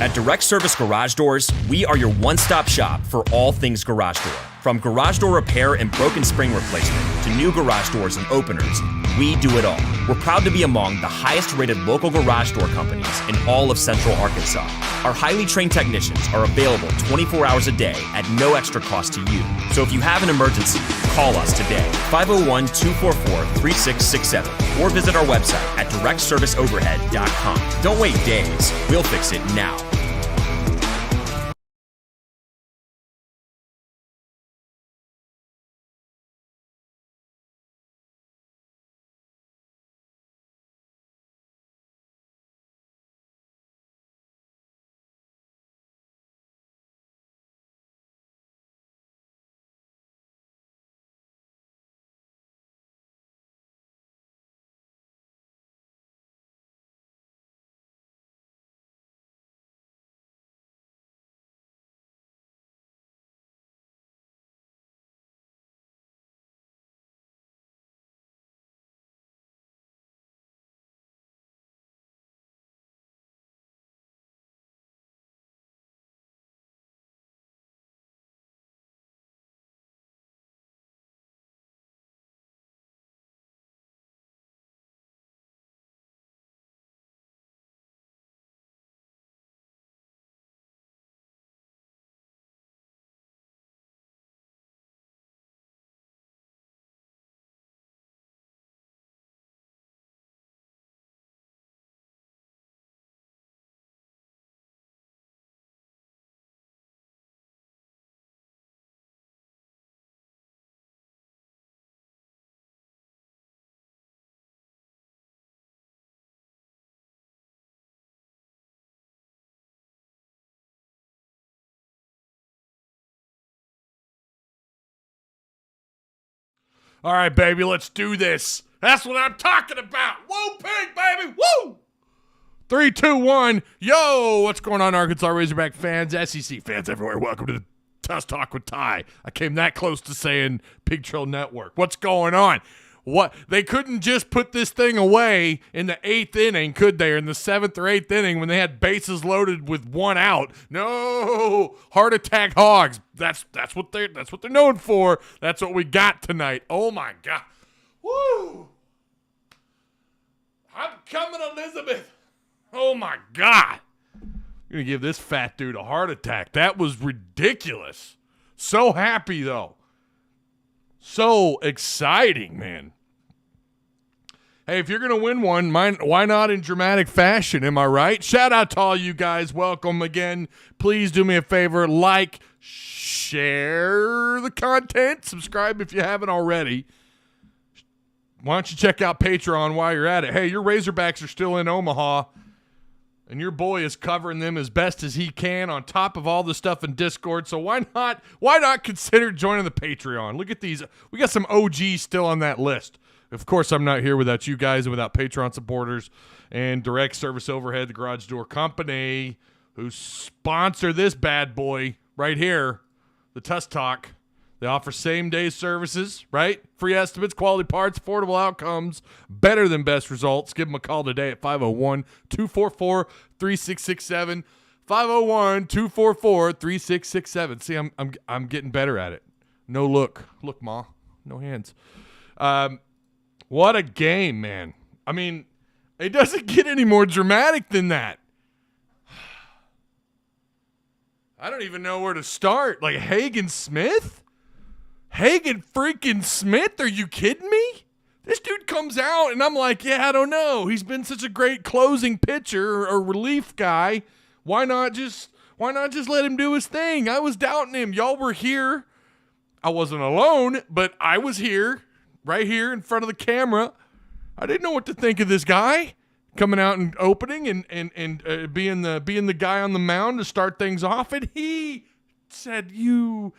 At Direct Service Garage Doors, we are your one-stop shop for all things garage door. From garage door repair and broken spring replacement to new garage doors and openers, we do it all. We're proud to be among the highest-rated local garage door companies in all of Central Arkansas. Our highly trained technicians are available 24 hours a day at no extra cost to you. So if you have an emergency, call us today, 501-244-3667, or visit our website at directserviceoverhead.com. Don't wait days. We'll fix it now. All right, baby, let's do this. That's what I'm talking about. Woo, pig, baby. Woo! 3, 2, 1. Yo, what's going on, Arkansas Razorback fans, SEC fans everywhere? Welcome to the Tuss Talk with Ty. I came that close to saying Pig Trail Network. What's going on? What? They couldn't just put this thing away in the 8th inning, could they? Or in the 7th or 8th inning when they had bases loaded with one out. No, heart attack Hogs. That's what they're known for. That's what we got tonight. Oh my God. Woo! I'm coming, Elizabeth. Oh my God. I'm gonna give this fat dude a heart attack. That was ridiculous. So happy though. So exciting, man. Hey, if you're going to win one, why not in dramatic fashion? Am I right? Shout out to all you guys. Welcome again. Please do me a favor. Like, share the content. Subscribe if you haven't already. Why don't you check out Patreon while you're at it? Hey, your Razorbacks are still in Omaha, and your boy is covering them as best as he can on top of all the stuff in Discord. So why not consider joining the Patreon? Look at these. We got some OGs still on that list. Of course, I'm not here without you guys and without Patreon supporters and Direct Service Overhead, the Garage Door Company, who sponsor this bad boy right here, the Tuss Talk. They offer same-day services, right? Free estimates, quality parts, affordable outcomes, better than best results. Give them a call today at 501-244-3667. 501-244-3667. See, I'm getting better at it. No look. Look, Ma. No hands. What a game, man. I mean, it doesn't get any more dramatic than that. I don't even know where to start. Like Hagen Smith? Hagen freaking Smith? Are you kidding me? This dude comes out and I'm like, yeah, I don't know. He's been such a great closing pitcher or relief guy. Why not just let him do his thing? I was doubting him. Y'all were here. I wasn't alone, but I was here. Right here in front of the camera. I didn't know what to think of this guy coming out and opening and being the guy on the mound to start things off. And he said, you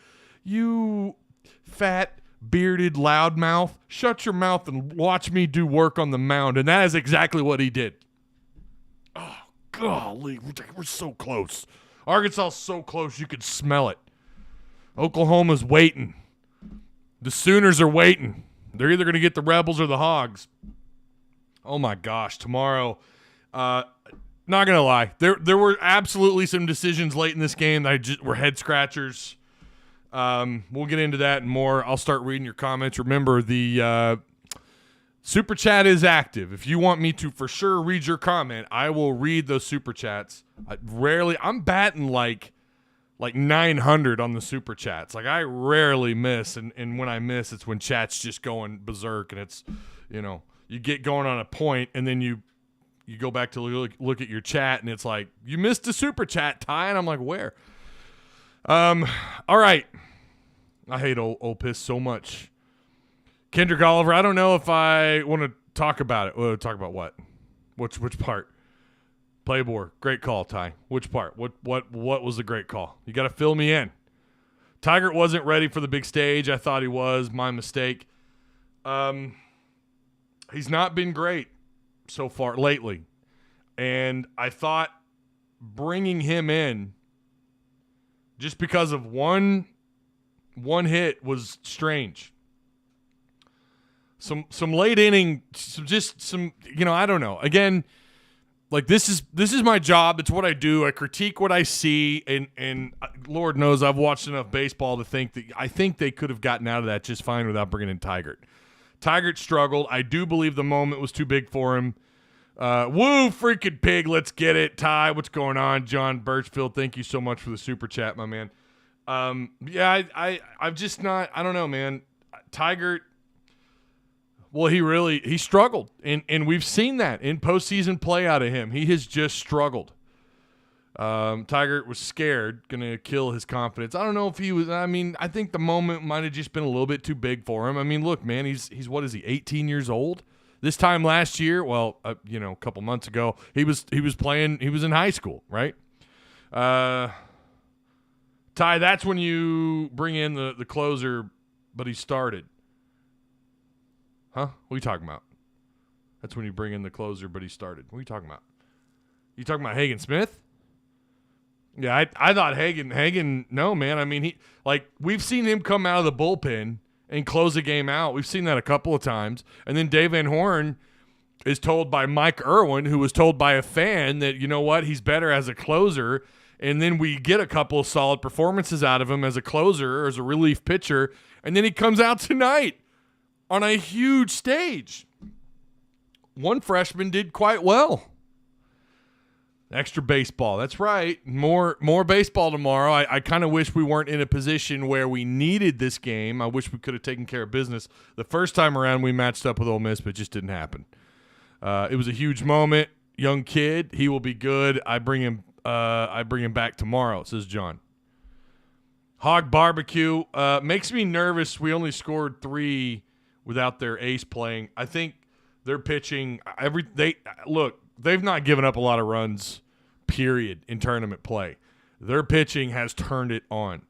fat, bearded loudmouth, shut your mouth and watch me do work on the mound. And that is exactly what he did. Oh, golly, we're so close. Arkansas is so close you could smell it. Oklahoma's waiting. The Sooners are waiting. They're either going to get the Rebels or the Hogs. Oh, my gosh. Tomorrow, Not gonna lie, there were absolutely some decisions late in this game that just were head scratchers. We'll get into that and more. I'll start reading your comments. Remember, the super chat is active. If you want me to for sure read your comment, I will read those super chats. I'm batting like 900 on the super chats. Like, I rarely miss, and when I miss, it's when chat's just going berserk, and it's, you get going on a point, and then you go back to look at your chat, and it's like, you missed a super chat, Ty, and I'm like, where? All right. I hate old piss so much. Kendrick Oliver, I don't know if I want to talk about it. Talk about what? Which part? Playboy, great call, Ty. Which part? What was the great call? You got to fill me in. Tigert wasn't ready for the big stage. I thought he was. My mistake. He's not been great so far lately. And I thought bringing him in just because of one hit was strange. Some late inning, I don't know. Again, like, this is my job. It's what I do. I critique what I see, and Lord knows I've watched enough baseball to think that I think they could have gotten out of that just fine without bringing in Tigert. Tigert struggled. I do believe the moment was too big for him. Woo, freaking pig. Let's get it. Ty, what's going on? John Birchfield, thank you so much for the super chat, my man. I've just not, I don't know, man. Tigert, well, he struggled, and we've seen that in postseason play out of him. He has just struggled. Tigert was scared, going to kill his confidence. I don't know if he was, I think the moment might have just been a little bit too big for him. I mean, look, man, he's what is he, 18 years old? This time last year, well, a couple months ago, he was playing, he was in high school, right? Ty, that's when you bring in the closer, but he started. Huh? What are you talking about? That's when you bring in the closer, but he started. What are you talking about? You talking about Hagen Smith? Yeah, I thought Hagen, no, man. I mean, we've seen him come out of the bullpen and close a game out. We've seen that a couple of times. And then Dave Van Horn is told by Mike Irwin, who was told by a fan that, you know what, he's better as a closer. And then we get a couple of solid performances out of him as a closer or as a relief pitcher. And then he comes out tonight on a huge stage. One freshman did quite well. Extra baseball. That's right. More baseball tomorrow. I kind of wish we weren't in a position where we needed this game. I wish we could have taken care of business. The first time around we matched up with Ole Miss, but it just didn't happen. It was a huge moment. Young kid. He will be good. I bring him back tomorrow, says John. Hog barbecue. Makes me nervous. We only scored 3 without their ace playing. I think they're pitching they've not given up a lot of runs, period, in tournament play. Their pitching has turned it on.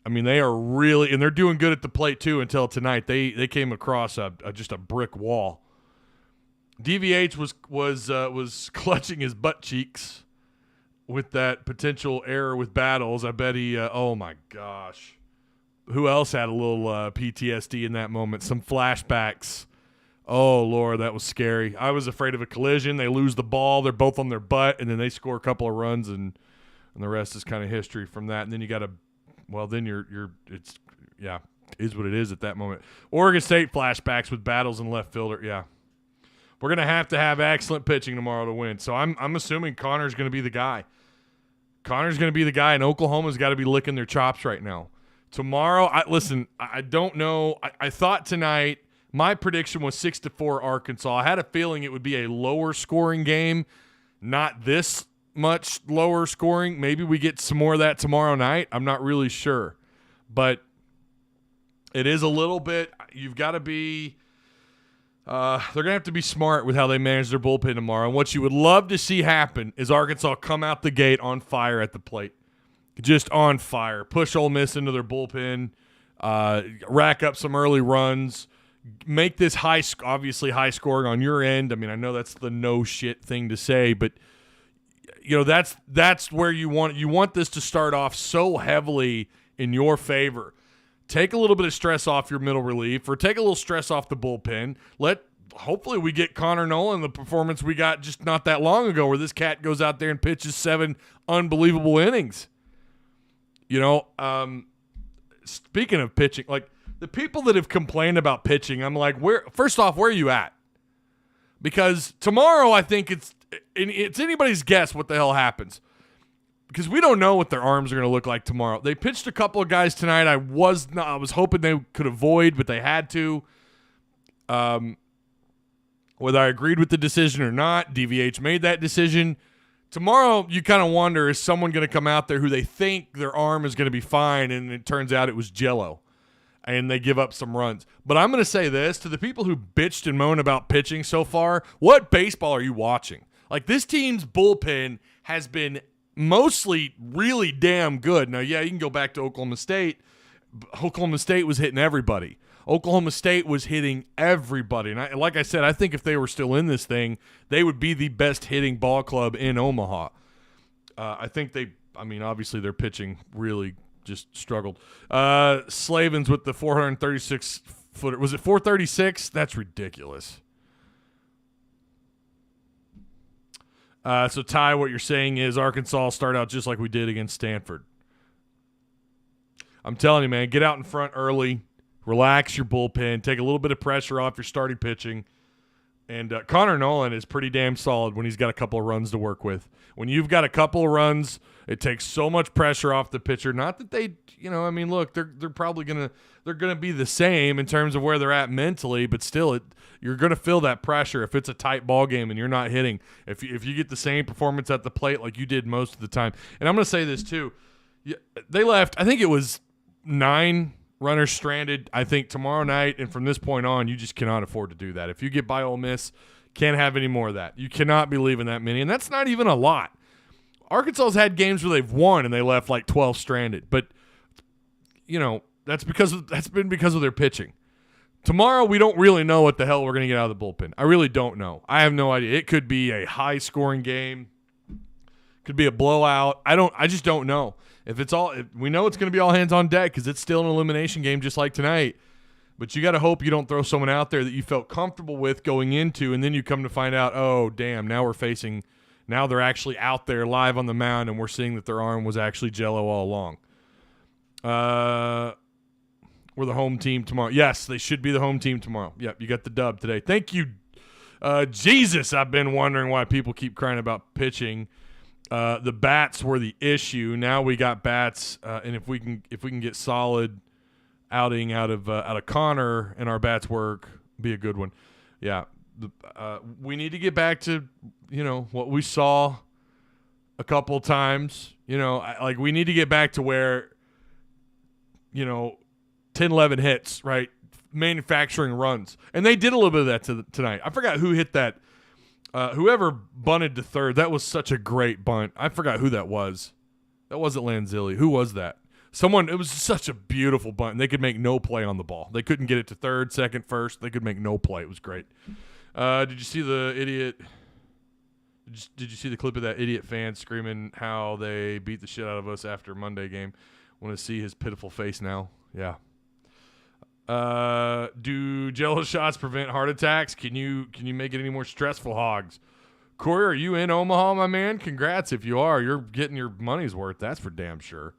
I mean, they are really, and they're doing good at the plate too until tonight. They came across just a brick wall. DVH was clutching his butt cheeks with that potential error with Battles. I bet he, oh my gosh. Who else had a little PTSD in that moment? Some flashbacks. Oh, Lord, that was scary. I was afraid of a collision. They lose the ball. They're both on their butt, and then they score a couple of runs, and the rest is kind of history from that. And then you got to, is what it is at that moment. Oregon State flashbacks with Battles and left fielder. Yeah. We're going to have excellent pitching tomorrow to win. So I'm assuming Connor's going to be the guy. And Oklahoma's got to be licking their chops right now. Tomorrow, I don't know. I thought tonight my prediction was 6-4 Arkansas. I had a feeling it would be a lower scoring game, not this much lower scoring. Maybe we get some more of that tomorrow night. I'm not really sure. But it is a little bit, you've got to be, they're going to have to be smart with how they manage their bullpen tomorrow. And what you would love to see happen is Arkansas come out the gate on fire at the plate. Just on fire. Push Ole Miss into their bullpen, rack up some early runs, make this obviously high scoring on your end. I mean, I know that's the no shit thing to say, but that's where you want this to start off so heavily in your favor. Take a little bit of stress off your middle relief, or take a little stress off the bullpen. Let hopefully we get Connor Nolan the performance we got just not that long ago, where this cat goes out there and pitches 7 unbelievable innings. Speaking of pitching, like the people that have complained about pitching, I'm like, first off, where are you at? Because tomorrow, I think it's anybody's guess what the hell happens. Because we don't know what their arms are going to look like tomorrow. They pitched a couple of guys tonight. I was hoping they could avoid, but they had to. Whether I agreed with the decision or not, DVH made that decision. Tomorrow, you kind of wonder, is someone going to come out there who they think their arm is going to be fine, and it turns out it was Jell-O, and they give up some runs. But I'm going to say this, to the people who bitched and moaned about pitching so far, what baseball are you watching? Like, this team's bullpen has been mostly really damn good. Now, yeah, you can go back to Oklahoma State. Oklahoma State was hitting everybody. Oklahoma State was hitting everybody. And like I said, I think if they were still in this thing, they would be the best hitting ball club in Omaha. I think obviously their pitching really just struggled. Slavens with the 436-footer. Was it 436? That's ridiculous. So, Ty, what you're saying is Arkansas start out just like we did against Stanford. I'm telling you, man, get out in front early. Relax your bullpen. Take a little bit of pressure off your starting pitching. And Connor Nolan is pretty damn solid when he's got a couple of runs to work with. When you've got a couple of runs, it takes so much pressure off the pitcher. Not that they, look, they're probably gonna be the same in terms of where they're at mentally, but still, you're gonna feel that pressure if it's a tight ball game and you're not hitting. If you get the same performance at the plate like you did most of the time. And I'm gonna say this too. They left. I think it was 9 runners stranded, I think, tomorrow night, and from this point on, you just cannot afford to do that. If you get by Ole Miss, can't have any more of that. You cannot be leaving that many, and that's not even a lot. Arkansas's had games where they've won and they left like 12 stranded, but that's been because of their pitching. Tomorrow, we don't really know what the hell we're going to get out of the bullpen. I really don't know. I have no idea. It could be a high-scoring game, could be a blowout. I just don't know. If we know it's going to be all hands on deck because it's still an elimination game just like tonight. But you got to hope you don't throw someone out there that you felt comfortable with going into, and then you come to find out, oh, damn, now they're actually out there live on the mound, and we're seeing that their arm was actually Jell-O all along. We're the home team tomorrow. Yes, they should be the home team tomorrow. Yep, you got the dub today. Thank you. Jesus, I've been wondering why people keep crying about pitching. The bats were the issue. Now we got bats, and if we can get solid outing out of Connor and our bats work, be a good one. Yeah, we need to get back to what we saw a couple times. We need to get back to where 10, 11 hits, right? Manufacturing runs, and they did a little bit of that tonight. I forgot who hit that. Whoever bunted to third, that was such a great bunt. I forgot who that was. That wasn't Lanzilli. Who was that? It was such a beautiful bunt. And they could make no play on the ball. They couldn't get it to third, second, first. They could make no play. It was great. Did you see the idiot? Did you see the clip of that idiot fan screaming how they beat the shit out of us after Monday game? Want to see his pitiful face now? Yeah. Do Jell-O shots prevent heart attacks? Can you make it any more stressful, Hogs? Corey, are you in Omaha, my man? Congrats if you are. You're getting your money's worth. That's for damn sure.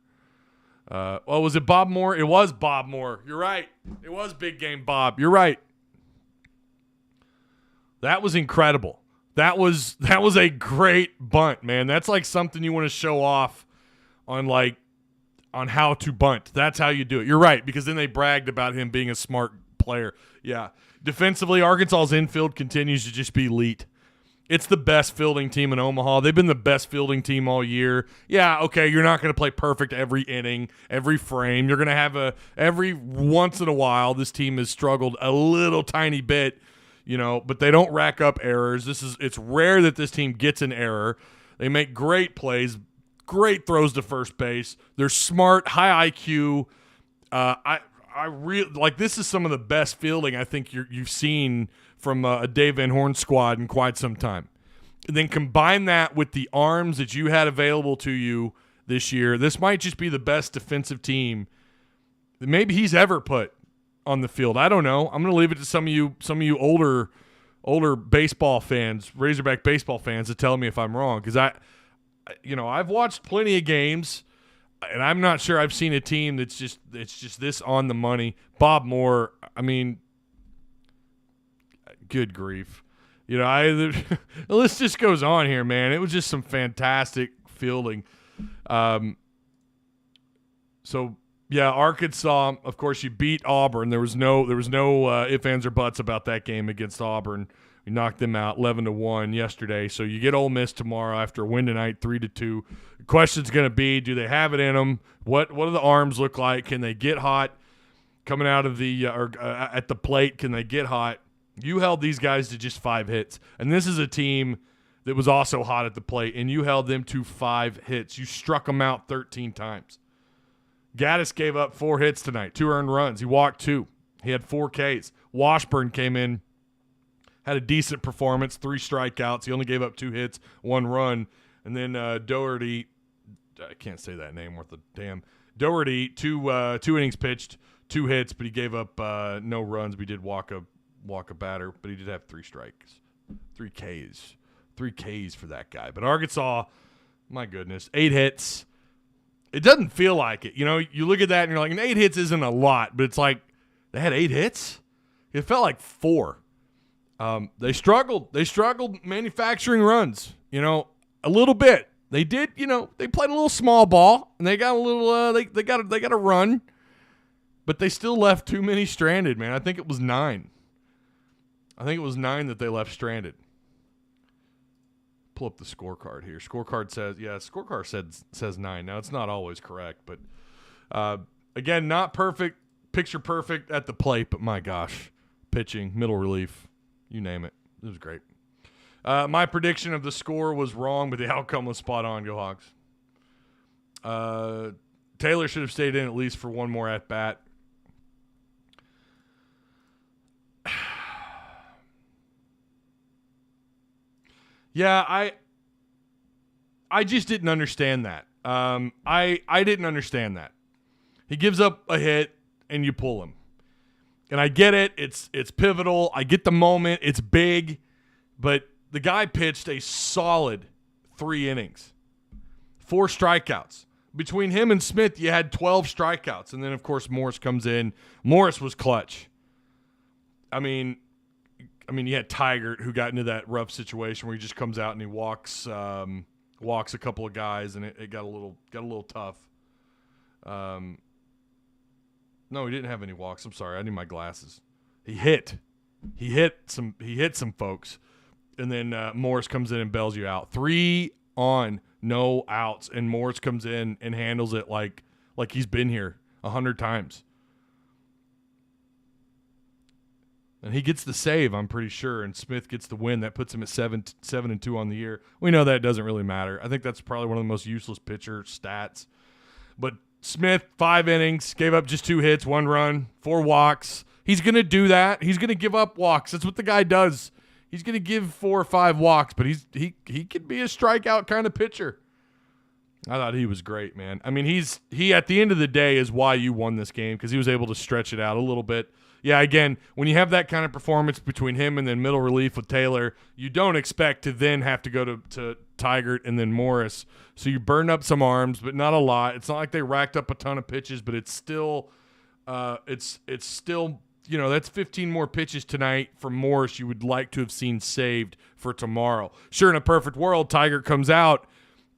Was it Bob Moore? It was Bob Moore. You're right. It was Big Game Bob. You're right. That was incredible. That was a great bunt, man. That's like something you want to show off on how to bunt. That's how you do it. You're right, because then they bragged about him being a smart player. Yeah. Defensively, Arkansas's infield continues to just be elite. It's the best fielding team in Omaha. They've been the best fielding team all year. Yeah, okay, you're not going to play perfect every inning, every frame. You're going to have every once in a while, this team has struggled a little tiny bit, but they don't rack up errors. It's rare that this team gets an error. They make great plays, great throws to first base. They're smart, high IQ. I really like, this is some of the best fielding I think you've seen from a Dave Van Horn squad in quite some time. And then combine that with the arms that you had available to you this year. This might just be the best defensive team that maybe he's ever put on the field. I don't know. I'm going to leave it to some of you older older baseball fans, Razorback baseball fans, to tell me if I'm wrong, because I've watched plenty of games, and I'm not sure I've seen a team that's just this on the money. Bob Moore, I mean, good grief. The list just goes on here, man. It was just some fantastic fielding. So yeah, Arkansas, of course, you beat Auburn. There was no ifs, ands, or buts about that game against Auburn. We knocked them out 11-1 yesterday. So you get Ole Miss tomorrow after a win tonight, 3-2. The question's going to be, do they have it in them? What do the arms look like? Can they get hot coming out of the at the plate? Can they get hot? You held these guys to just 5 hits. And this is a team that was also hot at the plate, and you held them to 5 hits. You struck them out 13 times. Gaddis gave up 4 hits tonight, 2 earned runs. He walked 2. He had 4 Ks. Washburn came in, had a decent performance, 3 strikeouts. He only gave up 2 hits, 1 run. And then Doherty, I can't say that name worth a damn. Doherty, 2 innings pitched, 2 hits, but he gave up no runs. We did walk a batter, but he did have 3 strikes, 3 Ks. 3 Ks for that guy. But Arkansas, my goodness, 8 hits. It doesn't feel like it. You look at that and you're like, 8 hits isn't a lot, but it's like they had 8 hits? It felt like 4. They struggled. They struggled manufacturing runs, a little bit. They did, they played a little small ball, and they got a little they got a run, but they still left too many stranded, man. I think it was 9. I think it was 9 that they left stranded. Pull up the scorecard here. Scorecard says 9. Now, it's not always correct, but again, not perfect, picture perfect at the plate, but my gosh, pitching, middle relief, you name it. It was great. My prediction of the score was wrong, but the outcome was spot on. Go Hogs. Taylor should have stayed in at least for one more at-bat. Yeah, I just didn't understand that. I didn't understand that. He gives up a hit and you pull him. And I get it. It's pivotal. I get the moment. It's big. But the guy pitched a solid 3 innings. 4 strikeouts. Between him and Smith, you had 12 strikeouts. And then, of course, Morris comes in. Morris was clutch. I mean, you had Tigert, who got into that rough situation where he just comes out and he walks a couple of guys, and it got a little tough. No, he didn't have any walks. I'm sorry, I need my glasses. He hit some folks, and then Morris comes in and bails you out. 3 on, no outs, and Morris comes in and handles it like he's been here 100 times. And he gets the save, I'm pretty sure, and Smith gets the win. That puts him at 7-2 on the year. We know that doesn't really matter. I think that's probably one of the most useless pitcher stats. But Smith, 5 innings, gave up just 2 hits, 1 run, 4 walks. He's going to do that. He's going to give up walks. That's what the guy does. He's going to give 4 or 5 walks, but he could be a strikeout kind of pitcher. I thought he was great, man. I mean, he at the end of the day is why you won this game, because he was able to stretch it out a little bit. Yeah, again, when you have that kind of performance between him and then middle relief with Taylor, you don't expect to then have to go to Tigert and then Morris. So you burn up some arms, but not a lot. It's not like they racked up a ton of pitches, but it's still that's 15 more pitches tonight from Morris you would like to have seen saved for tomorrow. Sure, in a perfect world, Tigert comes out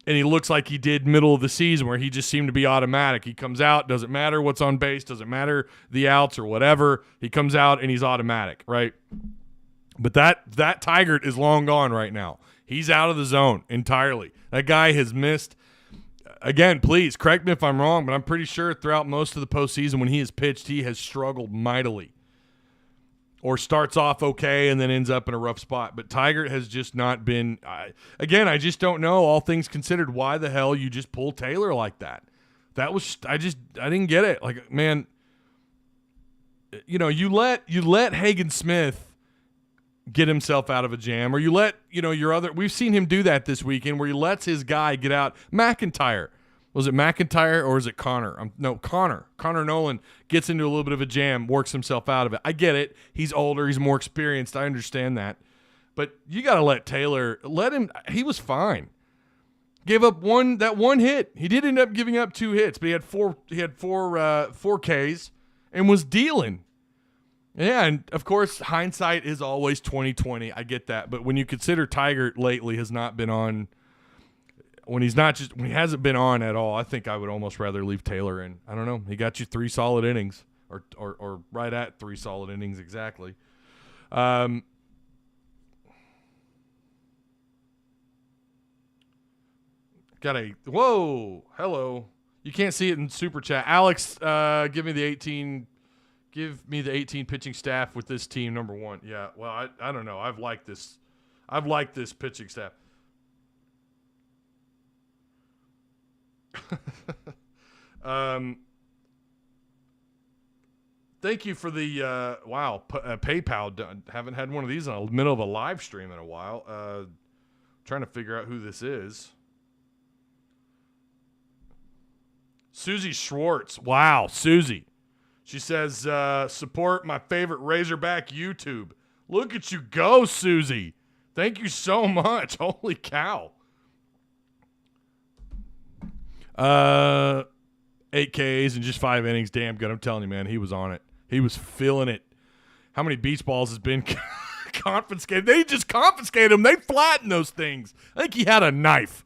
and he looks like he did middle of the season, where he just seemed to be automatic. He comes out, doesn't matter what's on base, doesn't matter the outs or whatever. He comes out and he's automatic, right? But that Tigert is long gone right now. He's out of the zone entirely. That guy has missed. Again, please correct me if I'm wrong, but I'm pretty sure throughout most of the postseason when he has pitched, he has struggled mightily. Or starts off okay and then ends up in a rough spot. But Tigert has just not been I just don't know, all things considered, why the hell you just pull Taylor like that. That was I didn't get it. Like, man, you let Hagen Smith get himself out of a jam, or you let, your other, we've seen him do that this weekend where he lets his guy get out. McIntyre. Was it McIntyre or is it Connor? Connor. Connor Nolan gets into a little bit of a jam, works himself out of it. I get it. He's older. He's more experienced. I understand that. But you got to let him. He was fine. Gave up one hit. He did end up giving up 2 hits, but he had four Ks and was dealing. Yeah, and of course, hindsight is always 20/20. I get that, but when you consider Tiger lately has not been on, when he hasn't been on at all, I think I would almost rather leave Taylor in. I don't know. He got you 3 solid innings, or right at 3 solid innings exactly. Hello. You can't see it in Super Chat. Alex, give me the 18 pitching staff with this team, number 1. Yeah, well, I don't know. I've liked this pitching staff. Thank you for the PayPal. Haven't had one of these in the middle of a live stream in a while. Trying to figure out who this is. Susie Schwartz. Wow, Susie. She says, support my favorite Razorback YouTube. Look at you go, Susie. Thank you so much. Holy cow. 8 Ks in just 5 innings. Damn good. I'm telling you, man, he was on it. He was feeling it. How many beach balls has been confiscated? They just confiscated them. They flattened those things. I think he had a knife.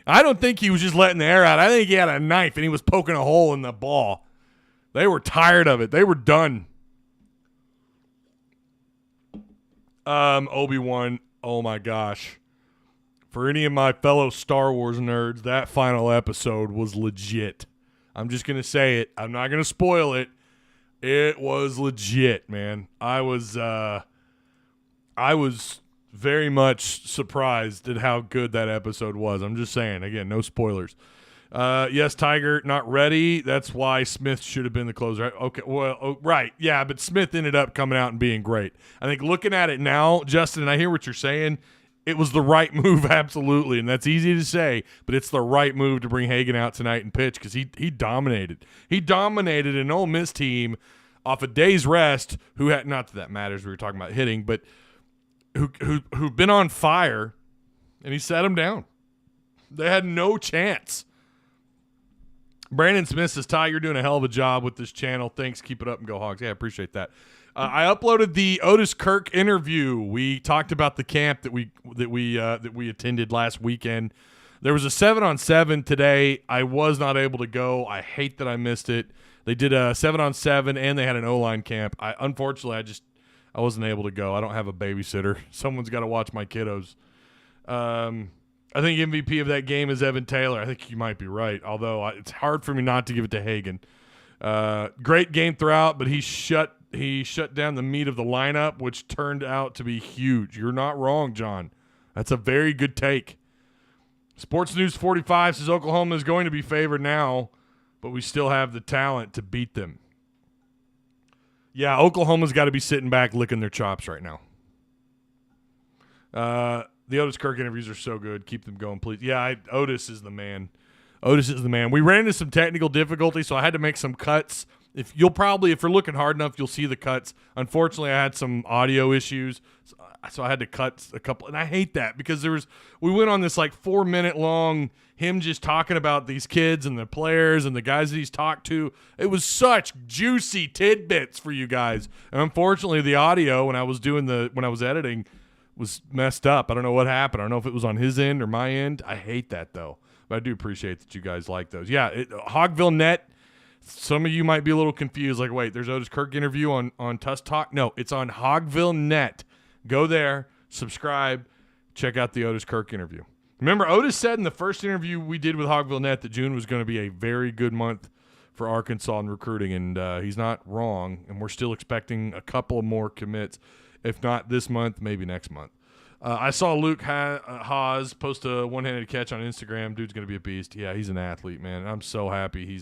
I don't think he was just letting the air out. I think he had a knife, and he was poking a hole in the ball. They were tired of it. They were done. Obi-Wan, oh my gosh. For any of my fellow Star Wars nerds, that final episode was legit. I'm just going to say it. I'm not going to spoil it. It was legit, man. I was very much surprised at how good that episode was. I'm just saying, again, no spoilers. Yes, Tiger, not ready. That's why Smith should have been the closer. Okay, well, right. Yeah, but Smith ended up coming out and being great. I think looking at it now, Justin, and I hear what you're saying, it was the right move, absolutely, and that's easy to say, but it's the right move to bring Hagan out tonight and pitch because he dominated. He dominated an Ole Miss team off a day's rest who had, not that that matters, we were talking about hitting, but who've been on fire, and he set them down. They had no chance. Brandon Smith says, Ty, you're doing a hell of a job with this channel. Thanks. Keep it up and go Hogs. Yeah, I appreciate that. I uploaded the Otis Kirk interview. We talked about the camp that we attended last weekend. There was a 7-on-7 today. I was not able to go. I hate that I missed it. They did a 7-on-7 and they had an O-line camp. Unfortunately, I wasn't able to go. I don't have a babysitter. Someone's got to watch my kiddos. I think MVP of that game is Evan Taylor. I think you might be right, although it's hard for me not to give it to Hagan. Great game throughout, but he shut down the meat of the lineup, which turned out to be huge. You're not wrong, John. That's a very good take. Sports News 45 says Oklahoma is going to be favored now, but we still have the talent to beat them. Yeah, Oklahoma's got to be sitting back licking their chops right now. The Otis Kirk interviews are so good. Keep them going, please. Yeah, Otis is the man. Otis is the man. We ran into some technical difficulty, so I had to make some cuts. If you're looking hard enough, you'll see the cuts. Unfortunately, I had some audio issues, so I had to cut a couple. And I hate that because we went on this like 4-minute long him just talking about these kids and the players and the guys that he's talked to. It was such juicy tidbits for you guys. And unfortunately, the audio when I was editing was messed up. I don't know what happened. I don't know if it was on his end or my end. I hate that though. But I do appreciate that you guys like those. Yeah, Hogville Net. Some of you might be a little confused, like, wait, there's Otis Kirk interview on Tuss Talk? No, it's on Hogville Net. Go there, subscribe, check out the Otis Kirk interview. Remember, Otis said in the first interview we did with Hogville Net that June was going to be a very good month for Arkansas in recruiting, and he's not wrong, and we're still expecting a couple of more commits, if not this month, maybe next month. I saw Luke Haas post a one-handed catch on Instagram. Dude's going to be a beast. Yeah, he's an athlete, man. I'm so happy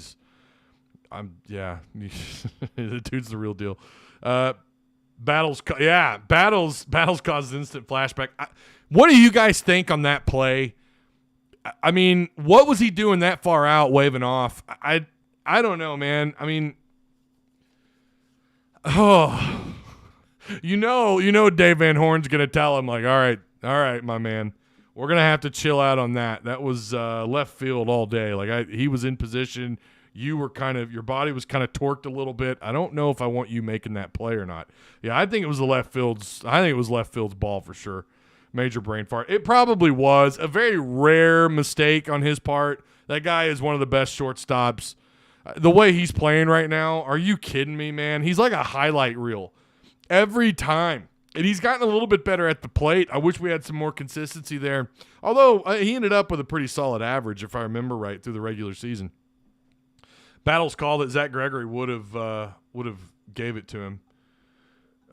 the dude's the real deal. Battles causes instant flashback. What do you guys think on that play? I mean, what was he doing that far out, waving off? I don't know, man. I mean, Dave Van Horn's going to tell him, like, all right, my man. We're going to have to chill out on that. That was left field all day. Like, he was in position. You were your body was kind of torqued a little bit. I don't know if I want you making that play or not. Yeah, I think it was left field's ball for sure. Major brain fart. It probably was a very rare mistake on his part. That guy is one of the best shortstops. The way he's playing right now, are you kidding me, man? He's like a highlight reel every time. And he's gotten a little bit better at the plate. I wish we had some more consistency there. Although he ended up with a pretty solid average, if I remember right, through the regular season. Battles call that Zach Gregory would have gave it to him.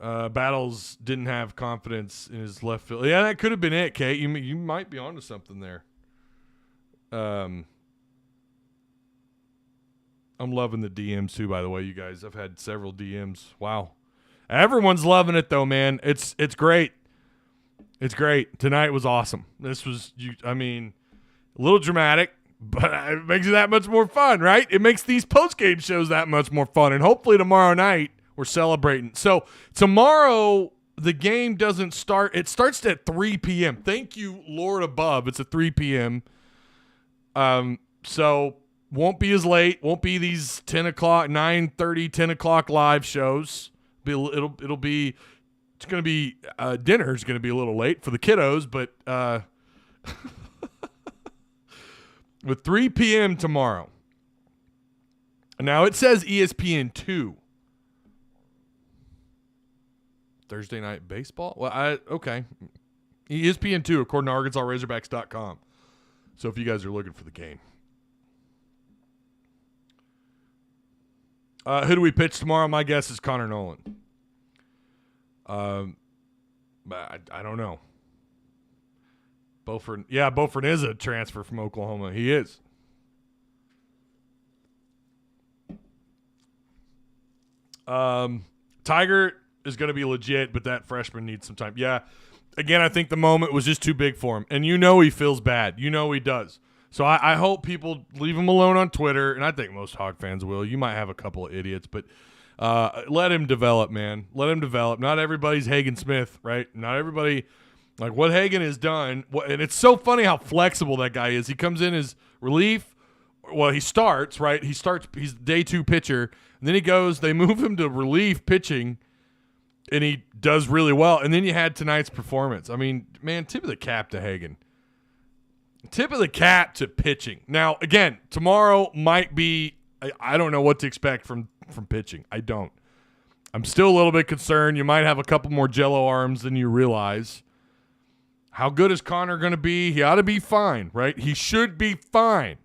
Battles didn't have confidence in his left field. Yeah, that could have been it, Kate. You might be onto something there. I'm loving the DMs too, by the way, you guys. I've had several DMs. Wow. Everyone's loving it though, man. It's great. It's great. Tonight was awesome. This was a little dramatic, but it makes it that much more fun, right? It makes these post-game shows that much more fun. And hopefully tomorrow night we're celebrating. So tomorrow the game doesn't start. It starts at 3 p.m. Thank you, Lord above. It's at 3 p.m. So won't be as late. Won't be these 10 o'clock, 9:30, 10 o'clock live shows. It'll be it's going to be dinner's going to be a little late for the kiddos, but with 3 p.m. tomorrow. Now it says ESPN 2. Thursday night baseball? Well, okay. ESPN 2 according to ArkansasRazorbacks.com. So if you guys are looking for the game. Who do we pitch tomorrow? My guess is Connor Nolan. But I don't know. Beaufort is a transfer from Oklahoma. He is. Tiger is going to be legit, but that freshman needs some time. Yeah. Again, I think the moment was just too big for him. And he feels bad. He does. So I hope people leave him alone on Twitter, and I think most Hog fans will. You might have a couple of idiots, but let him develop, man. Let him develop. Not everybody's Hagen Smith, right? Not everybody – like what Hagen has done. And it's so funny how flexible that guy is. He comes in as relief. Well, he starts, right? He's day 2 pitcher. And then he goes – they move him to relief pitching, and he does really well. And then you had tonight's performance. I mean, man, tip of the cap to Hagen. Tip of the cap to pitching. Now, again, tomorrow might be I don't know what to expect from pitching. I don't. I'm still a little bit concerned. You might have a couple more jello arms than you realize. How good is Connor going to be? He ought to be fine, right? He should be fine.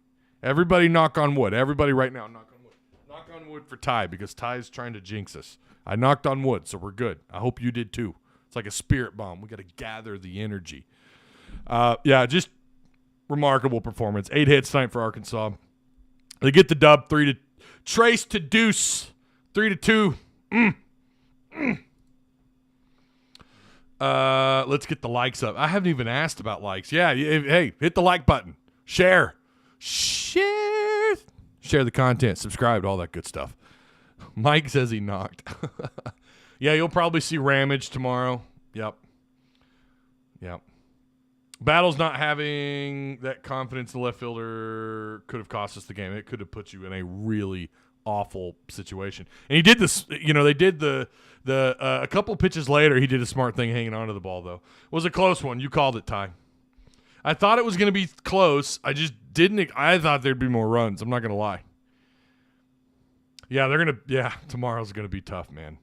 Everybody knock on wood. Everybody right now knock on wood. Knock on wood for Ty because Ty's trying to jinx us. I knocked on wood, so we're good. I hope you did too. It's like a spirit bomb. We got to gather the energy. Just remarkable performance. 8 hits tonight for Arkansas. They get the dub. Trace to Deuce. 3-2. Let's get the likes up. I haven't even asked about likes. Yeah, hey, hit the like button. Share the content. Subscribe to all that good stuff. Mike says he knocked. Yeah, you'll probably see Ramage tomorrow. Yep. Battle's not having that confidence in the left fielder could have cost us the game. It could have put you in a really awful situation. And he did this, they did a couple pitches later, he did a smart thing hanging onto the ball, though. It was a close one. You called it, Ty. I thought it was going to be close. I just didn't. I thought there'd be more runs. I'm not going to lie. Yeah, tomorrow's going to be tough, man.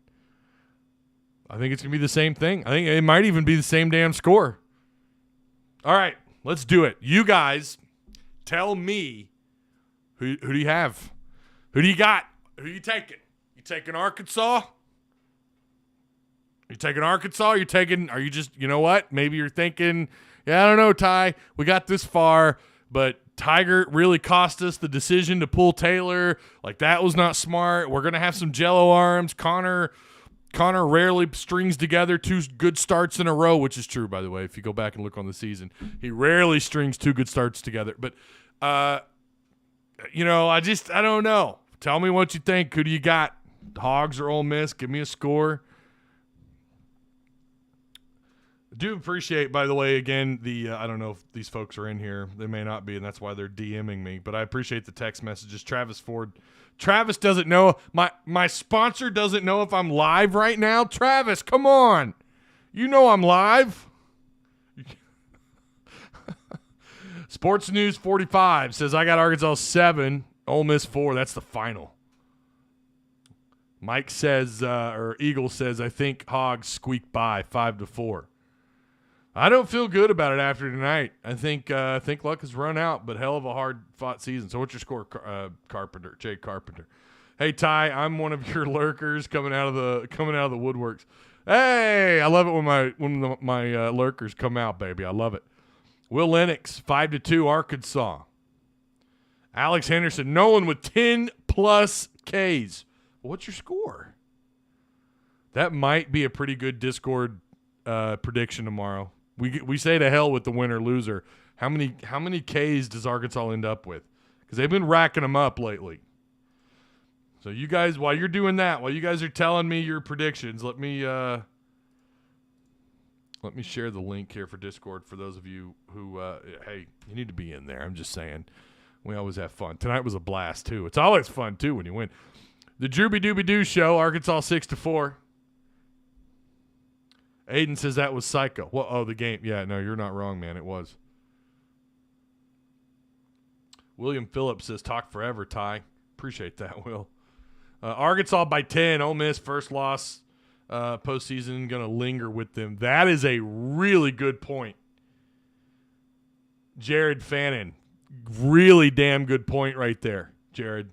I think it's going to be the same thing. I think it might even be the same damn score. All right, let's do it. You guys tell me who do you have? Who do you got? Who are you taking? You taking Arkansas? You taking Arkansas? Are you just, you know what? Maybe you're thinking, yeah, I don't know, Ty. We got this far, but Tiger really cost us the decision to pull Taylor. Like, that was not smart. We're going to have some jello arms. Connor rarely strings together 2 good starts in a row, which is true, by the way, if you go back and look on the season. He rarely strings 2 good starts together. But, I don't know. Tell me what you think. Who do you got? Hogs or Ole Miss? Give me a score. Do appreciate, by the way, again, the I don't know if these folks are in here. They may not be, and that's why they're DMing me. But I appreciate the text messages. Travis Ford. Travis doesn't know. My sponsor doesn't know if I'm live right now. Travis, come on. You know I'm live. Sports News 45 says, I got Arkansas 7, Ole Miss 4. That's the final. Mike says, or Eagle says, I think Hogs squeak by 5-4. I don't feel good about it after tonight. I think luck has run out, but hell of a hard-fought season. So what's your score, Carpenter? Jay Carpenter. Hey Ty, I'm one of your lurkers coming out of the woodworks. Hey, I love it when my lurkers come out, baby. I love it. Will Lennox 5-2 Arkansas. Alex Henderson, Nolan with 10+ Ks. What's your score? That might be a pretty good Discord prediction tomorrow. We say to hell with the winner loser. How many Ks does Arkansas end up with? Because they've been racking them up lately. So you guys, while you're doing that, while you guys are telling me your predictions, let me share the link here for Discord for those of you who, hey, you need to be in there. I'm just saying. We always have fun. Tonight was a blast, too. It's always fun, too, when you win. The Drooby Dooby Doo Show, Arkansas 6-4. Aiden says that was psycho. Well, oh, the game. Yeah, no, you're not wrong, man. It was. William Phillips says, talk forever, Ty. Appreciate that, Will. Arkansas by 10. Ole Miss, first loss postseason, going to linger with them. That is a really good point. Jared Fannin. Really damn good point right there, Jared.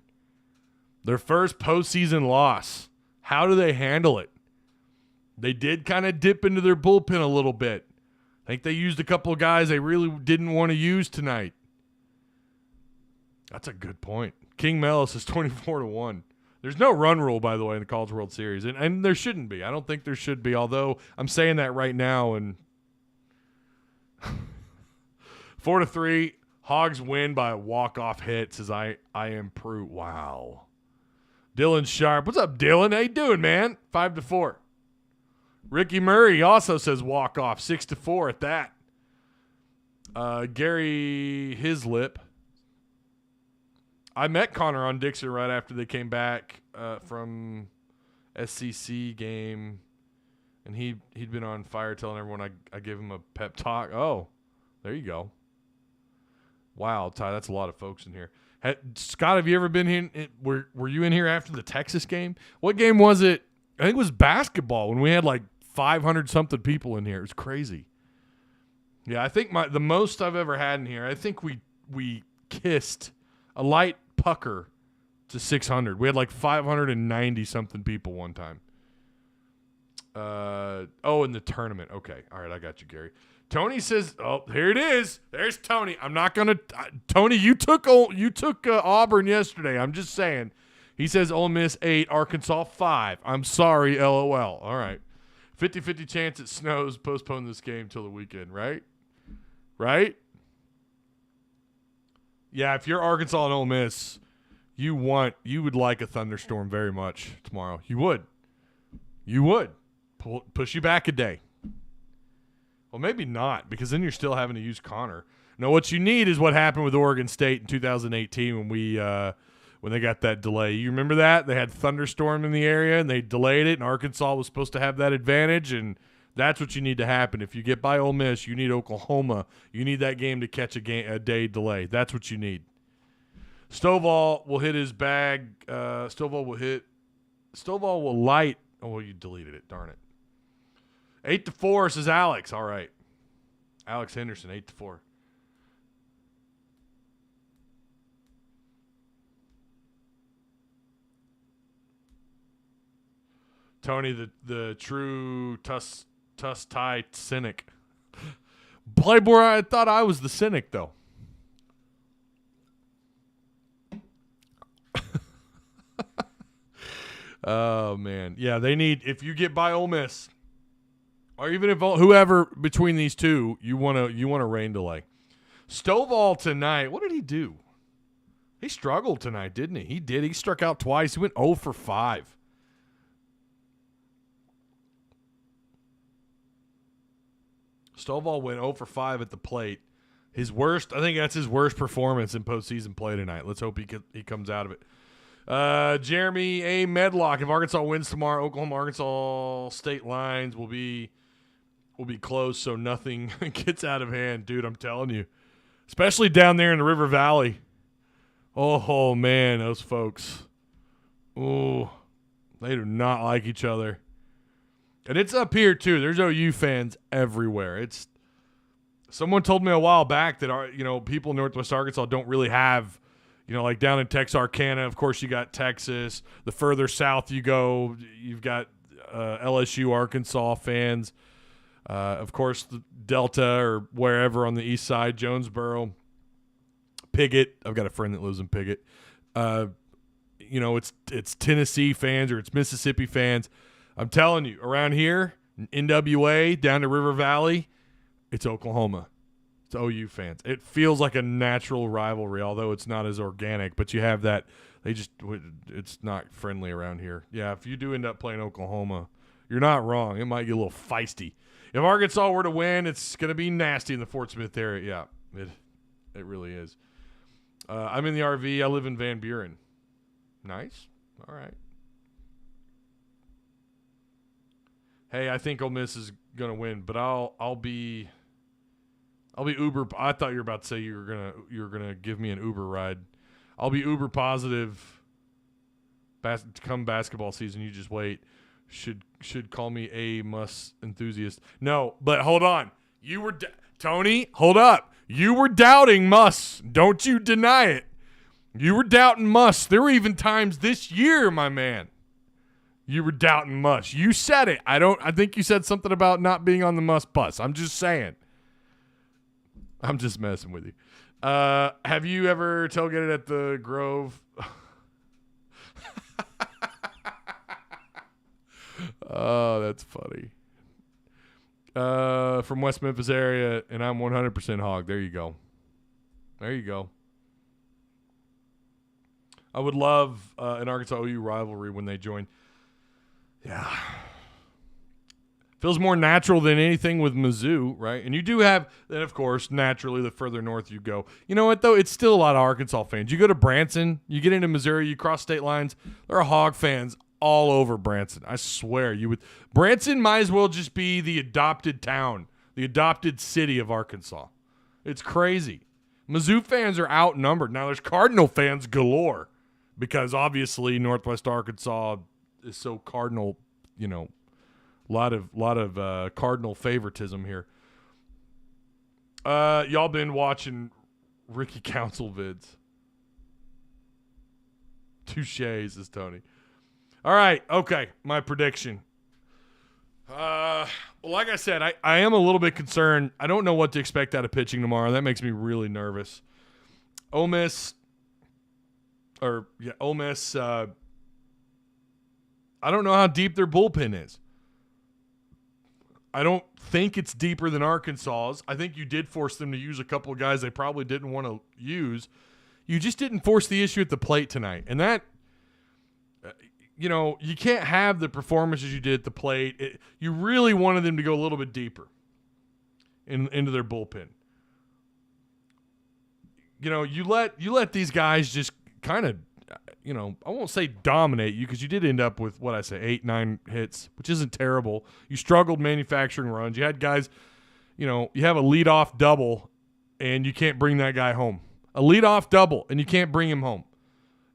Their first postseason loss. How do they handle it? They did kind of dip into their bullpen a little bit. I think they used a couple of guys they really didn't want to use tonight. That's a good point. King Mellis is 24-1. There's no run rule, by the way, in the College World Series, and there shouldn't be. I don't think there should be, although I'm saying that right now. And 4-3, Hogs win by a walk-off hit, says I am Prue. Wow. Dylan Sharp. What's up, Dylan? How you doing, man? 5-4. Ricky Murray also says walk-off, 6-4 at that. Gary Hislip. I met Connor on Dixon right after they came back from SCC game, and he'd been on fire telling everyone I gave him a pep talk. Oh, there you go. Wow, Ty, that's a lot of folks in here. Scott, have you ever been here? Were you in here after the Texas game? What game was it? I think it was basketball when we had like 500-something people in here. It was crazy. Yeah, I think the most I've ever had in here, I think we kissed a light pucker to 600. We had like 590-something people one time. In the tournament. Okay. All right, I got you, Gary. Tony says, oh, here it is. There's Tony. I'm not going to Tony, you took Auburn yesterday. I'm just saying. He says Ole Miss 8, Arkansas 5. I'm sorry, LOL. All right. 50-50 chance it snows. Postpone this game till the weekend, right? Right? Yeah, if you're Arkansas and Ole Miss, you would like a thunderstorm very much tomorrow. You would. Push you back a day. Well, maybe not, because then you're still having to use Connor. No, what you need is what happened with Oregon State in 2018 when they got that delay. You remember that? They had thunderstorm in the area, and they delayed it, and Arkansas was supposed to have that advantage, and that's what you need to happen. If you get by Ole Miss, you need Oklahoma. You need that game to catch a day delay. That's what you need. Stovall will hit his bag. Stovall will light. Oh, well, you deleted it. Darn it. 8-4 says Alex. All right. Alex Henderson, 8-4. Tony, the true Tuss-Tie cynic. Playboy, I thought I was the cynic, though. Oh, man. Yeah, they need, if you get by Ole Miss, or even if whoever between these two, you want a rain delay. Stovall tonight, what did he do? He struggled tonight, didn't he? He did. He struck out twice. He went 0 for 5. Stovall went 0 for 5 at the plate. His worst, I think that's his worst performance in postseason play tonight. Let's hope he comes out of it. Jeremy A. Medlock. If Arkansas wins tomorrow, Oklahoma-Arkansas state lines will be closed, so nothing gets out of hand. Dude, I'm telling you. Especially down there in the River Valley. Oh, man, those folks. Oh, they do not like each other. And it's up here, too. There's OU fans everywhere. Someone told me a while back that, people in Northwest Arkansas don't really have, like down in Texarkana, of course, you got Texas. The further south you go, you've got LSU, Arkansas fans. Of course, the Delta or wherever on the east side, Jonesboro, Piggott. I've got a friend that lives in Piggott. It's Tennessee fans or it's Mississippi fans. I'm telling you, around here, NWA, down to River Valley, it's Oklahoma. It's OU fans. It feels like a natural rivalry, although it's not as organic. But you have that. It's not friendly around here. Yeah, if you do end up playing Oklahoma, you're not wrong. It might get a little feisty. If Arkansas were to win, it's going to be nasty in the Fort Smith area. Yeah, it really is. I'm in the RV. I live in Van Buren. Nice. All right. Hey, I think Ole Miss is going to win, but I'll be Uber. I thought you were about to say you were gonna give me an Uber ride. I'll be Uber positive. Come basketball season, you just wait. Should call me a Muss enthusiast. No, but hold on. You were Tony. Hold up. You were doubting Muss. Don't you deny it. You were doubting Muss. There were even times this year, my man. You were doubting Muss. You said it. I think you said something about not being on the Muss bus. I'm just saying. I'm just messing with you. Have you ever tailgated at the Grove? Oh, that's funny. From West Memphis area, and I'm 100% Hog. There you go. There you go. I would love an Arkansas OU rivalry when they join. Yeah. Feels more natural than anything with Mizzou, right? And you do have, then of course, naturally, the further north you go. You know what, though? It's still a lot of Arkansas fans. You go to Branson, you get into Missouri, you cross state lines, there are Hog fans all over Branson. I swear. Branson might as well just be the adopted town, the adopted city of Arkansas. It's crazy. Mizzou fans are outnumbered. Now, there's Cardinal fans galore because, obviously, Northwest Arkansas is so Cardinal, a lot of Cardinal favoritism here. Y'all been watching Ricky Council vids. Touche, says Tony. All right, okay, my prediction. Well, like I said, I am a little bit concerned. I don't know what to expect out of pitching tomorrow. That makes me really nervous. Ole Miss, I don't know how deep their bullpen is. I don't think it's deeper than Arkansas's. I think you did force them to use a couple of guys they probably didn't want to use. You just didn't force the issue at the plate tonight. And that, you can't have the performances you did at the plate. You really wanted them to go a little bit deeper into their bullpen. You let these guys just kind of, I won't say dominate you because you did end up with, 8-9 hits, which isn't terrible. You struggled manufacturing runs. You had guys, you have a leadoff double and you can't bring that guy home. A leadoff double and you can't bring him home.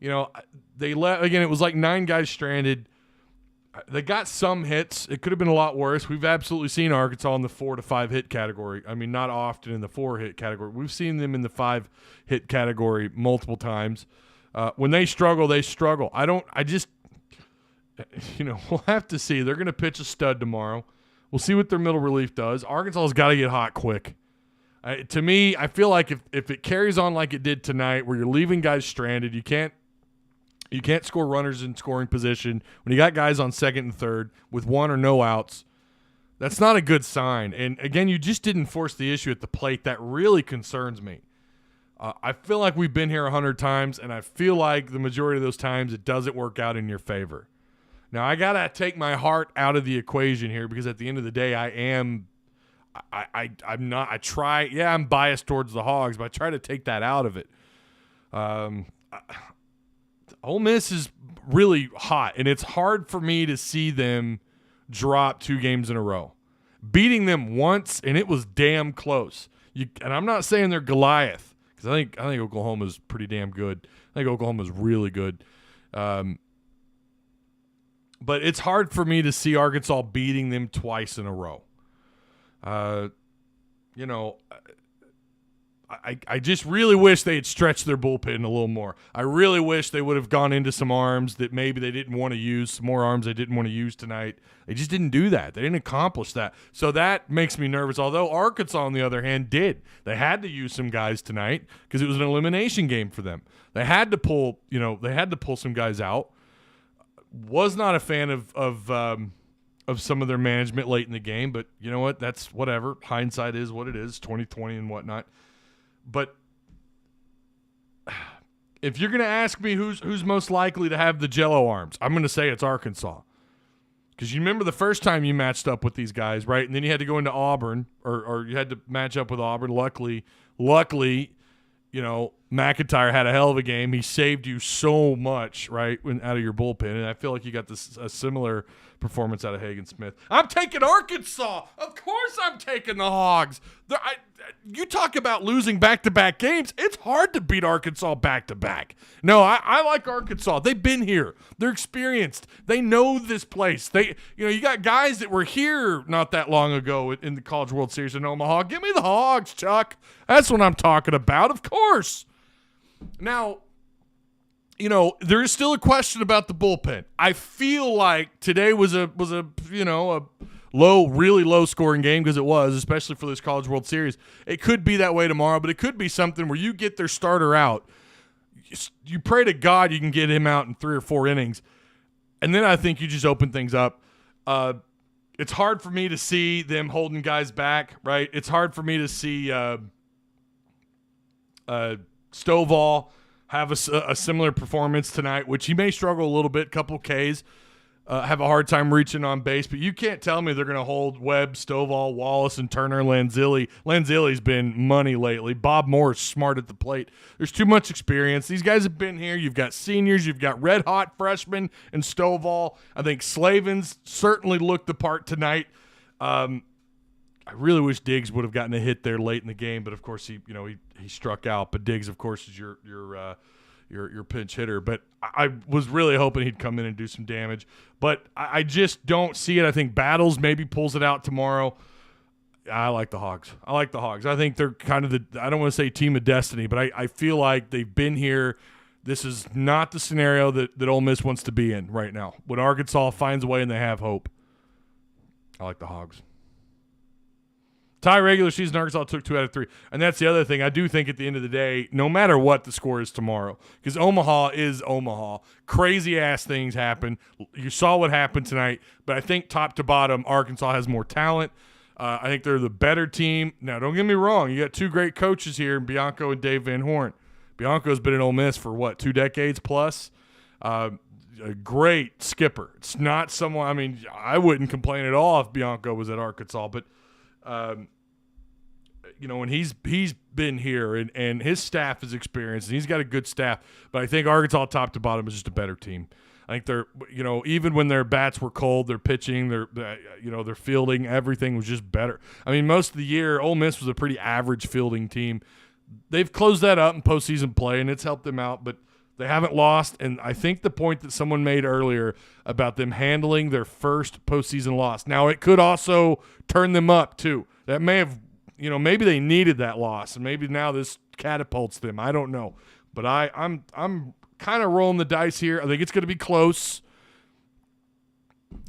They it was like 9 guys stranded. They got some hits. It could have been a lot worse. We've absolutely seen Arkansas in the 4 to 5 hit category. I mean, not often in the 4 hit category. We've seen them in the 5 hit category multiple times. When they struggle, they struggle. We'll have to see. They're going to pitch a stud tomorrow. We'll see what their middle relief does. Arkansas's got to get hot quick. To me, I feel like if it carries on like it did tonight, where you're leaving guys stranded, you can't score runners in scoring position when you got guys on second and third with 1 or no outs. That's not a good sign. And again, you just didn't force the issue at the plate. That really concerns me. I feel like we've been here 100 times, and I feel like the majority of those times it doesn't work out in your favor. Now, I got to take my heart out of the equation here because at the end of the day, I am I'm not. I try. Yeah, I'm biased towards the Hogs, but I try to take that out of it. Ole Miss is really hot, and it's hard for me to see them drop 2 games in a row. Beating them once, and it was damn close. And I'm not saying they're Goliath, because I think Oklahoma's pretty damn good. I think Oklahoma's really good. But it's hard for me to see Arkansas beating them twice in a row. I just really wish they had stretched their bullpen a little more. I really wish they would have gone into some arms that maybe they didn't want to use, some more arms they didn't want to use tonight. They just didn't do that. They didn't accomplish that. So that makes me nervous, although Arkansas, on the other hand, did. They had to use some guys tonight because it was an elimination game for them. They had to pull some guys out. Was not a fan of some of their management late in the game, but you know what? That's whatever. Hindsight is what it is, 2020 and whatnot. But if you're going to ask me who's most likely to have the Jello arms, I'm going to say it's Arkansas. Because you remember the first time you matched up with these guys, right? And then you had to go into Auburn, or you had to match up with Auburn. Luckily, McIntyre had a hell of a game. He saved you so much, right, out of your bullpen. And I feel like you got a similar performance out of Hagen Smith. I'm taking Arkansas. Of course I'm taking the Hogs. You talk about losing back-to-back games. It's hard to beat Arkansas back-to-back. No, I like Arkansas. They've been here. They're experienced. They know this place. You got guys that were here not that long ago in the College World Series in Omaha. Give me the Hogs, Chuck. That's what I'm talking about, of course. Now, there is still a question about the bullpen. I feel like today was a really low scoring game, because it was, especially for this College World Series. It could be that way tomorrow, but it could be something where you get their starter out. You pray to God you can get him out in 3 or 4 innings, and then I think you just open things up. It's hard for me to see them holding guys back, right? It's hard for me to see Stovall have a similar performance tonight, which he may struggle a little bit, couple Ks, have a hard time reaching on base. But you can't tell me they're going to hold Webb, Stovall, Wallace, and Turner, Lanzilli. Lanzilli's been money lately. Bob Moore's smart at the plate. There's too much experience. These guys have been here. You've got seniors. You've got red-hot freshmen and Stovall. I think Slavens certainly looked the part tonight. I really wish Diggs would have gotten a hit there late in the game, but of course he struck out. But Diggs, of course, is your pinch hitter. But I was really hoping he'd come in and do some damage. But I just don't see it. I think Battles maybe pulls it out tomorrow. I like the Hogs. I think they're kind of I don't want to say team of destiny, but I feel like they've been here. This is not the scenario that Ole Miss wants to be in right now. When Arkansas finds a way and they have hope, I like the Hogs. Tie regular season, Arkansas took 2 out of 3. And that's the other thing. I do think at the end of the day, no matter what the score is tomorrow, because Omaha is Omaha, crazy-ass things happen. You saw what happened tonight, but I think top to bottom, Arkansas has more talent. I think they're the better team. Now, don't get me wrong. You got 2 great coaches here, Bianco and Dave Van Horn. Bianco's been in Ole Miss for, 2 decades plus? A great skipper. It's not someone – I wouldn't complain at all if Bianco was at Arkansas, but – when he's been here and his staff is experienced and he's got a good staff, but I think Arkansas top to bottom is just a better team. I think they're, even when their bats were cold, their pitching, their fielding, everything was just better. Most of the year, Ole Miss was a pretty average fielding team. They've closed that up in postseason play and it's helped them out, but they haven't lost. And I think the point that someone made earlier about them handling their first postseason loss. Now, it could also turn them up too. That may have, maybe they needed that loss, and maybe now this catapults them. I don't know, but I'm kind of rolling the dice here. I think it's going to be close.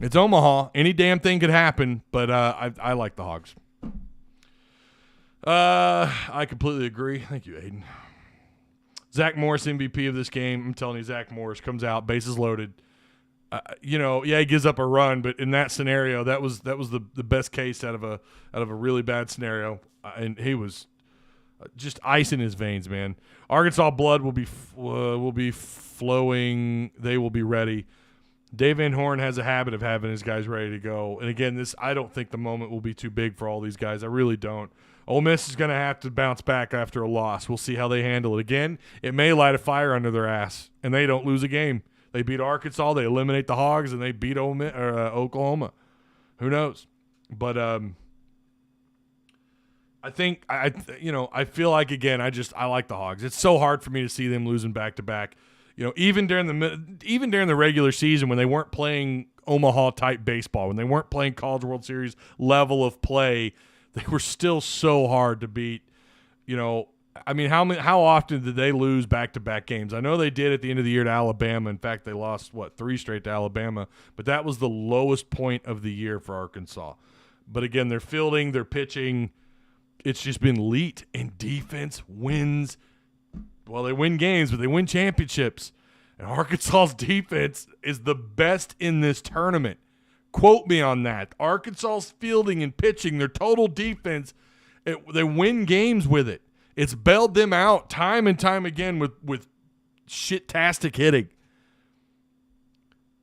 It's Omaha. Any damn thing could happen, but I like the Hogs. I completely agree. Thank you, Aiden. Zach Morris, MVP of this game. I'm telling you, Zach Morris comes out, bases loaded. He gives up a run, but in that scenario, that was the best case out of a really bad scenario, and he was just ice in his veins, man. Arkansas blood will be flowing. They will be ready. Dave Van Horn has a habit of having his guys ready to go. And again, I don't think the moment will be too big for all these guys. I really don't. Ole Miss is going to have to bounce back after a loss. We'll see how they handle it. Again, it may light a fire under their ass, and they don't lose a game. They beat Arkansas, they eliminate the Hogs, and they beat Oklahoma. Who knows? But I think I feel like, again, I like the Hogs. It's so hard for me to see them losing back to back. Even during the regular season when they weren't playing Omaha type baseball, when they weren't playing College World Series level of play, they were still so hard to beat. How often did they lose back to back games? I know they did at the end of the year to Alabama. In fact, they lost 3 straight to Alabama, but that was the lowest point of the year for Arkansas. But again, their fielding, their pitching, it's just been elite, and defense wins. Well, they win games, but they win championships. And Arkansas's defense is the best in this tournament. Quote me on that. Arkansas's fielding and pitching, their total defense, they win games with it. It's bailed them out time and time again with shit-tastic hitting.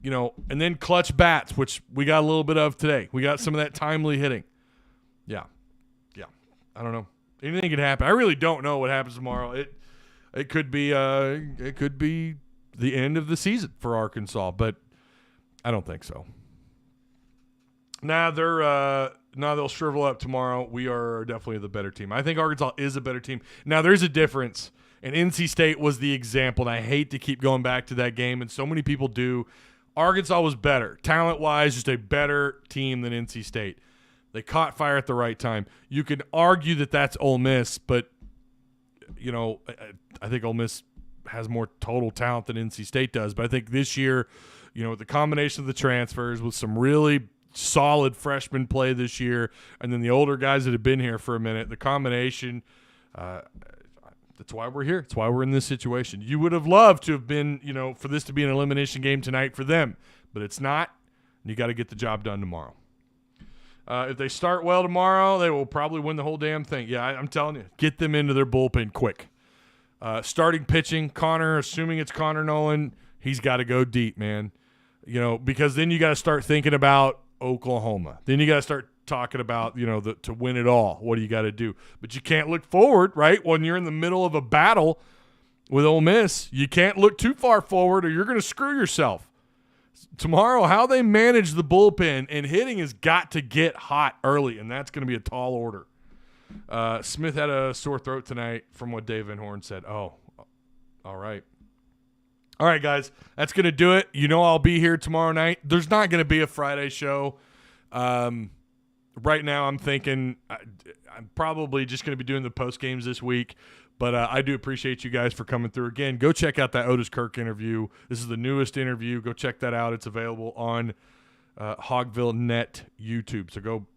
And then clutch bats, which we got a little bit of today. We got some of that timely hitting. Yeah. I don't know. Anything could happen. I really don't know what happens tomorrow. It could be the end of the season for Arkansas, but I don't think so. They'll shrivel up tomorrow. We are definitely the better team. I think Arkansas is a better team. Now, there's a difference, and NC State was the example, and I hate to keep going back to that game, and so many people do. Arkansas was better. Talent-wise, just a better team than NC State. They caught fire at the right time. You can argue that that's Ole Miss, but I think Ole Miss has more total talent than NC State does. But I think this year, with the combination of the transfers, with some really solid freshman play this year, and then the older guys that have been here for a minute, the combination, that's why we're here. That's why we're in this situation. You would have loved to have been, for this to be an elimination game tonight for them, but it's not, and you got to get the job done tomorrow. If they start well tomorrow, they will probably win the whole damn thing. Yeah, I'm telling you, get them into their bullpen quick. Starting pitching, Connor, assuming it's Connor Nolan, he's got to go deep, man. Because then you got to start thinking about Oklahoma. Then you got to start talking about, to win it all. What do you got to do? But you can't look forward, right? When you're in the middle of a battle with Ole Miss, you can't look too far forward or you're going to screw yourself. Tomorrow, how they manage the bullpen and hitting has got to get hot early, and that's going to be a tall order. Smith had a sore throat tonight from what Dave Van Horn said. Oh, all right. All right, guys, that's going to do it. I'll be here tomorrow night. There's not going to be a Friday show. Right now I'm thinking I'm probably just going to be doing the post games this week. But I do appreciate you guys for coming through. Again, go check out that Otis Kirk interview. This is the newest interview. Go check that out. It's available on Hogville Net YouTube. So go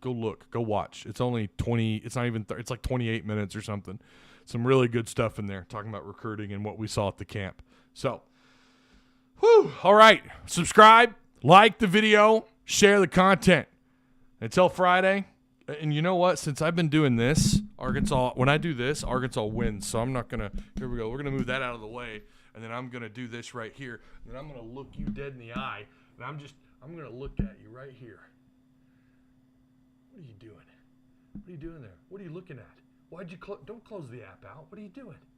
look. Go watch. It's only 20. It's not even. It's like 28 minutes or something. Some really good stuff in there talking about recruiting and what we saw at the camp. So, all right. Subscribe, like the video, share the content. Until Friday. And you know what? Since I've been doing this, when I do this, Arkansas wins. So I'm not going to, here we go. We're going to move that out of the way. And then I'm going to do this right here. And then I'm going to look you dead in the eye. And I'm going to look at you right here. What are you doing? What are you doing there? What are you looking at? Don't close the app out. What are you doing?